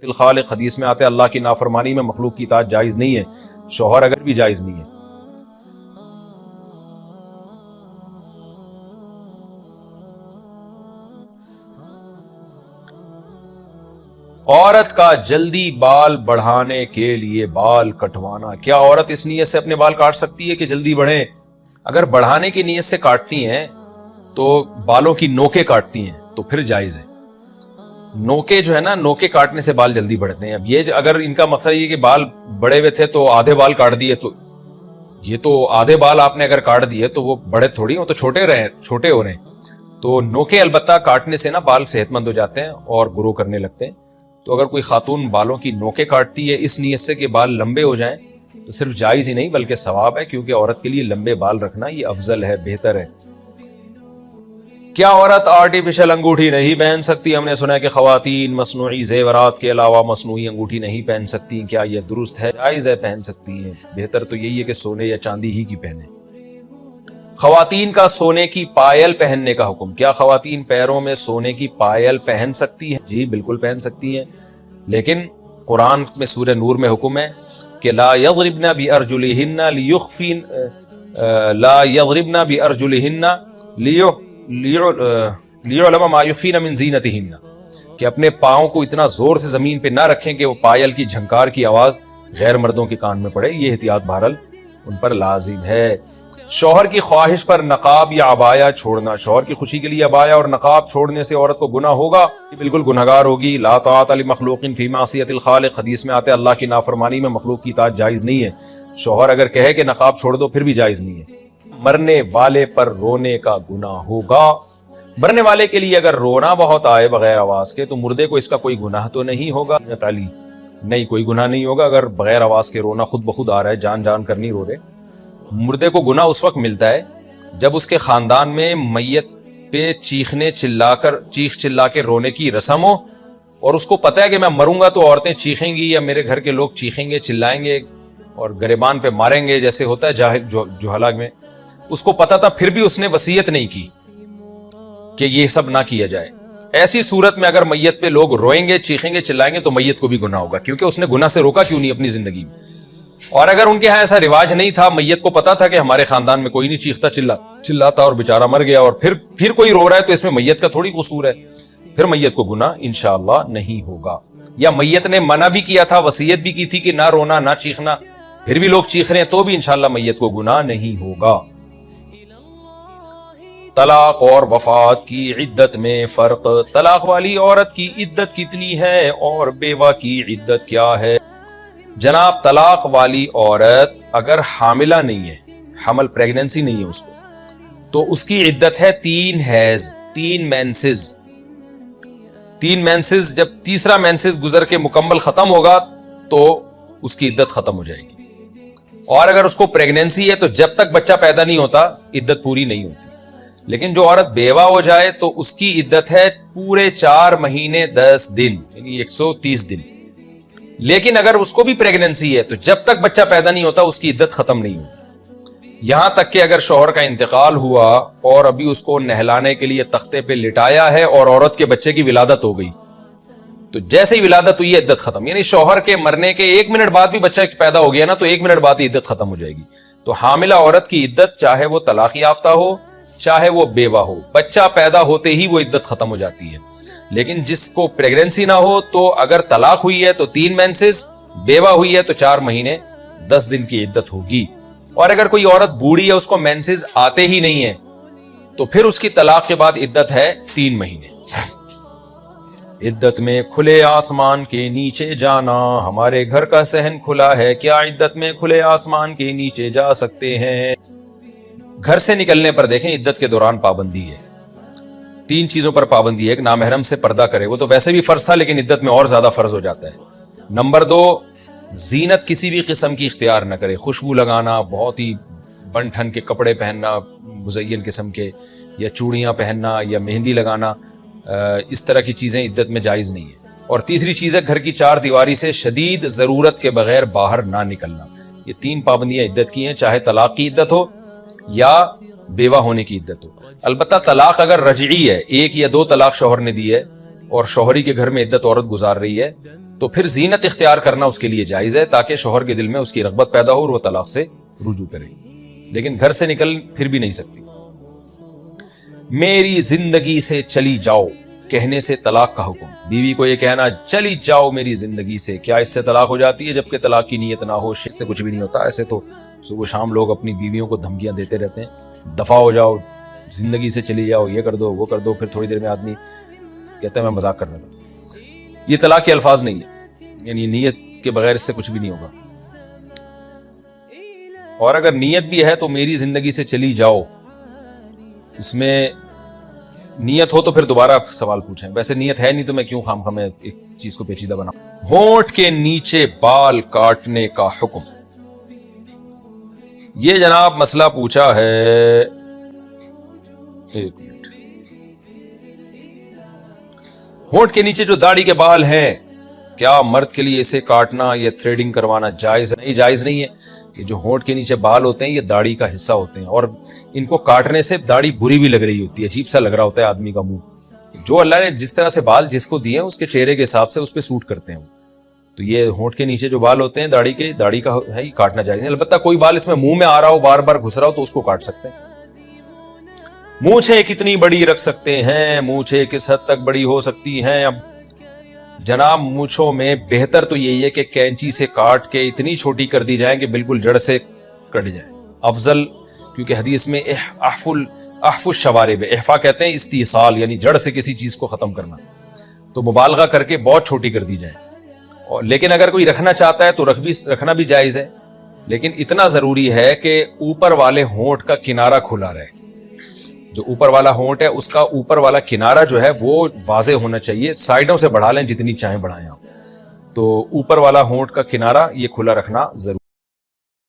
معصیت الخالق، حدیث میں آتا ہے اللہ کی نافرمانی میں مخلوق کی اطاعت جائز نہیں ہے، شوہر اگر بھی جائز نہیں ہے۔ عورت کا جلدی بال بڑھانے کے لیے بال کٹوانا، کیا عورت اس نیت سے اپنے بال کاٹ سکتی ہے کہ جلدی بڑھیں؟ اگر بڑھانے کی نیت سے کاٹتی ہیں تو بالوں کی نوکیں کاٹتی ہیں تو پھر جائز ہے۔ نوکے جو ہے نا، نوکے کاٹنے سے بال جلدی بڑھتے ہیں۔ اب یہ اگر ان کا مقصد یہ کہ بال بڑے ہوئے تھے تو آدھے بال کاٹ دیے، تو یہ تو آدھے بال آپ نے اگر کاٹ دیے تو وہ بڑے تھوڑی، وہ تو چھوٹے ہو رہے ہیں۔ تو نوکے البتہ کاٹنے سے نا بال صحت مند ہو جاتے ہیں اور گرو کرنے لگتے ہیں۔ تو اگر کوئی خاتون بالوں کی نوکیں کاٹتی ہے اس نیت سے کہ بال لمبے ہو جائیں تو صرف جائز ہی نہیں بلکہ ثواب ہے، کیونکہ عورت کے لیے لمبے بال رکھنا یہ افضل ہے، بہتر ہے۔ کیا عورت آرٹیفیشل انگوٹھی نہیں پہن سکتی؟ ہم نے سنا ہے کہ خواتین مصنوعی زیورات کے علاوہ مصنوعی انگوٹھی نہیں پہن سکتی، کیا یہ درست ہے؟ جائز ہے، پہن سکتی ہیں، بہتر تو یہی ہے کہ سونے یا چاندی ہی کی پہنیں۔ خواتین کا سونے کی پائل پہننے کا حکم، کیا خواتین پیروں میں سونے کی پائل پہن سکتی ہیں؟ جی بالکل پہن سکتی ہیں، لیکن قرآن میں سورہ نور میں حکم ہے کہ لا یضربن بارجلہن لیخفین لا یضربن بارجلہن لیعلم ما یخفین من زینتہن، کہ اپنے پاؤں کو اتنا زور سے زمین پہ نہ رکھیں کہ وہ پائل کی جھنکار کی آواز غیر مردوں کے کان میں پڑے، یہ احتیاط بہرحال ان پر لازم ہے۔ شوہر کی خواہش پر نقاب یا عبایا چھوڑنا، شوہر کی خوشی کے لیے عبایا اور نقاب چھوڑنے سے عورت کو گناہ ہوگا؟ بالکل گنہگار ہوگی۔ لا طاعت لمخلوق فی معصیت الخالق، حدیث میں آتا ہے اللہ کی نافرمانی میں مخلوق کی اطاعت جائز نہیں ہے۔ شوہر اگر کہے کہ نقاب چھوڑ دو پھر بھی جائز نہیں ہے۔ مرنے والے پر رونے کا گناہ ہوگا، مرنے والے کے لیے اگر رونا بہت آئے بغیر آواز کے تو مردے کو اس کا کوئی گناہ تو نہیں ہوگا؟ نہیں، کوئی گناہ نہیں ہوگا اگر بغیر آواز کے رونا خود بخود آ رہا ہے، جان جان کر نہیں رو رہے۔ مردے کو گناہ اس وقت ملتا ہے جب اس کے خاندان میں میت پہ چیخ چلا کے رونے کی رسم ہو، اور اس کو پتہ ہے کہ میں مروں گا تو عورتیں چیخیں گی یا میرے گھر کے لوگ چیخیں گے، چلائیں گے اور گریبان پہ ماریں گے، جیسے ہوتا ہے جاہل جوہلا میں۔ اس کو پتہ تھا پھر بھی اس نے وصیت نہیں کی کہ یہ سب نہ کیا جائے۔ ایسی صورت میں اگر میت پہ لوگ روئیں گے، چیخیں گے، چلائیں گے تو میت کو بھی گناہ ہوگا، کیونکہ اس نے گناہ سے روکا کیوں نہیں اپنی زندگی میں۔ اور اگر ان کے ہاں ایسا رواج نہیں تھا، میت کو پتا تھا کہ ہمارے خاندان میں کوئی نہیں چیختا چلاتا اور بیچارہ مر گیا اور پھر کوئی رو رہا ہے، تو اس میں میت کا تھوڑی قصور ہے، پھر میت کو گناہ انشاءاللہ نہیں ہوگا۔ یا میت نے منع بھی کیا تھا، وصیت بھی کی تھی کہ نہ رونا نہ چیخنا، پھر بھی لوگ چیخ رہے ہیں تو بھی انشاءاللہ میت کو گناہ نہیں ہوگا۔ طلاق اور وفات کی عدت میں فرق، طلاق والی عورت کی عدت کتنی ہے اور بیوہ کی عدت کیا ہے؟ جناب، طلاق والی عورت اگر حاملہ نہیں ہے، حمل پریگننسی نہیں ہے اس کو، تو اس کی عدت ہے 3 حیض، 3 مینسز۔ 3 مینسز، جب تیسرا مینسز گزر کے مکمل ختم ہوگا تو اس کی عدت ختم ہو جائے گی۔ اور اگر اس کو پریگننسی ہے تو جب تک بچہ پیدا نہیں ہوتا عدت پوری نہیں ہوتی۔ لیکن جو عورت بیوہ ہو جائے تو اس کی عدت ہے پورے 4 مہینے 10 دن، یعنی 130 دن۔ لیکن اگر اس کو بھی پریگننسی ہے تو جب تک بچہ پیدا نہیں ہوتا اس کی عدت ختم نہیں ہوگی، یہاں تک کہ اگر شوہر کا انتقال ہوا اور ابھی اس کو نہلانے کے لیے تختے پہ لٹایا ہے اور عورت کے بچے کی ولادت ہو گئی تو جیسے ہی ولادت ہوئی ہے عدت ختم، یعنی شوہر کے مرنے کے 1 منٹ بعد بھی بچہ پیدا ہو گیا نا تو 1 منٹ بعد ہی عدت ختم ہو جائے گی۔ تو حاملہ عورت کی عدت چاہے وہ طلاق یافتہ ہو چاہے وہ بیوہ ہو، بچہ پیدا ہوتے ہی وہ عدت ختم ہو جاتی ہے۔ لیکن جس کو پریگننسی نہ ہو تو اگر طلاق ہوئی ہے تو 3 مینسز، بیوہ ہوئی ہے تو 4 مہینے 10 دن کی عدت ہوگی۔ اور اگر کوئی عورت بوڑھی ہے، اس کو مینسز آتے ہی نہیں ہیں، تو پھر اس کی طلاق کے بعد عدت ہے 3 مہینے۔ عدت میں کھلے آسمان کے نیچے جانا، ہمارے گھر کا صحن کھلا ہے، کیا عدت میں کھلے آسمان کے نیچے جا سکتے ہیں؟ گھر سے نکلنے پر دیکھیں عدت کے دوران پابندی ہے، 3 چیزوں پر پابندی ہے۔ ایک، نامحرم سے پردہ کرے، وہ تو ویسے بھی فرض تھا لیکن عدت میں اور زیادہ فرض ہو جاتا ہے۔ نمبر 2، زینت کسی بھی قسم کی اختیار نہ کرے، خوشبو لگانا، بہت ہی بن ٹھن کے کپڑے پہننا مزین قسم کے، یا چوڑیاں پہننا یا مہندی لگانا، اس طرح کی چیزیں عدت میں جائز نہیں ہے۔ اور تیسری چیز ہے گھر کی 4 دیواری سے شدید ضرورت کے بغیر باہر نہ نکلنا۔ یہ 3 پابندیاں عدت کی ہیں، چاہے طلاق کی عدت ہو یا بیوہ ہونے کی عدت ہو۔ البتہ طلاق اگر رجعی ہے، 1 یا 2 طلاق شوہر نے دی ہے اور شوہری کے گھر میں عدت عورت گزار رہی ہے تو پھر زینت اختیار کرنا اس کے لیے جائز ہے تاکہ شوہر کے دل میں اس کی رغبت پیدا ہو اور وہ طلاق سے رجوع کرے، لیکن گھر سے نکل پھر بھی نہیں سکتی۔ میری زندگی سے چلی جاؤ کہنے سے طلاق کا حکم۔ بیوی کو یہ کہنا چلی جاؤ میری زندگی سے، کیا اس سے طلاق ہو جاتی ہے؟ جبکہ طلاق کی نیت نہ ہو اس سے کچھ بھی نہیں ہوتا۔ ایسے تو صبح شام لوگ اپنی بیویوں کو دھمکیاں دیتے رہتے ہیں، دفع ہو جاؤ، زندگی سے چلی جاؤ، یہ کر دو وہ کر دو، پھر تھوڑی دیر میں آدمی کہتا ہے میں مذاق کر رہا تھا۔ یہ طلاق کے الفاظ نہیں ہے، یعنی نیت کے بغیر اس سے کچھ بھی نہیں ہوگا۔ اور اگر نیت بھی ہے تو میری زندگی سے چلی جاؤ، اس میں نیت ہو تو پھر دوبارہ سوال پوچھیں، ویسے نیت ہے نہیں تو میں کیوں خام میں ایک چیز کو پیچیدہ بناؤں۔ ہونٹ کے نیچے بال کاٹنے کا حکم۔ یہ جناب مسئلہ پوچھا ہے، ایک منٹ، ہونٹ کے نیچے جو داڑھی کے بال ہیں، کیا مرد کے لیے اسے کاٹنا یا تھریڈنگ کروانا جائز ہے؟ نہیں، جائز نہیں ہے۔ یہ جو ہونٹ کے نیچے بال ہوتے ہیں یہ داڑھی کا حصہ ہوتے ہیں، اور ان کو کاٹنے سے داڑھی بری بھی لگ رہی ہوتی ہے، عجیب سا لگ رہا ہوتا ہے آدمی کا منہ۔ جو اللہ نے جس طرح سے بال جس کو دیے ہیں اس کے چہرے کے حساب سے اس پہ سوٹ کرتے ہیں۔ تو یہ ہونٹ کے نیچے جو بال ہوتے ہیں داڑھی کا ہے، یہ کاٹنا جائز نہیں۔ البتہ کوئی بال اس میں منہ میں آ رہا ہو، بار بار گھس رہا ہو، تو اس کو کاٹ سکتے ہیں۔ مونچھیں کتنی بڑی رکھ سکتے ہیں؟ مونچھیں کس حد تک بڑی ہو سکتی ہیں؟ اب جناب مونچھوں میں بہتر تو یہی ہے کہ کینچی سے کاٹ کے اتنی چھوٹی کر دی جائیں کہ بالکل جڑ سے کٹ جائیں، افضل، کیونکہ حدیث میں احف الشوارب، احفا کہتے ہیں استیصال، یعنی جڑ سے کسی چیز کو ختم کرنا، تو مبالغہ کر کے بہت چھوٹی کر دی جائے۔ لیکن اگر کوئی رکھنا چاہتا ہے تو رکھنا بھی جائز ہے، لیکن اتنا ضروری ہے کہ اوپر والے ہونٹ کا کنارہ کھلا رہے۔ جو اوپر والا ہونٹ ہے اس کا اوپر والا کنارہ جو ہے وہ واضح ہونا چاہیے، سائڈوں سے بڑھا لیں جتنی چاہیں بڑھائیں آپ، تو اوپر والا ہونٹ کا کنارہ یہ کھلا رکھنا ضروری۔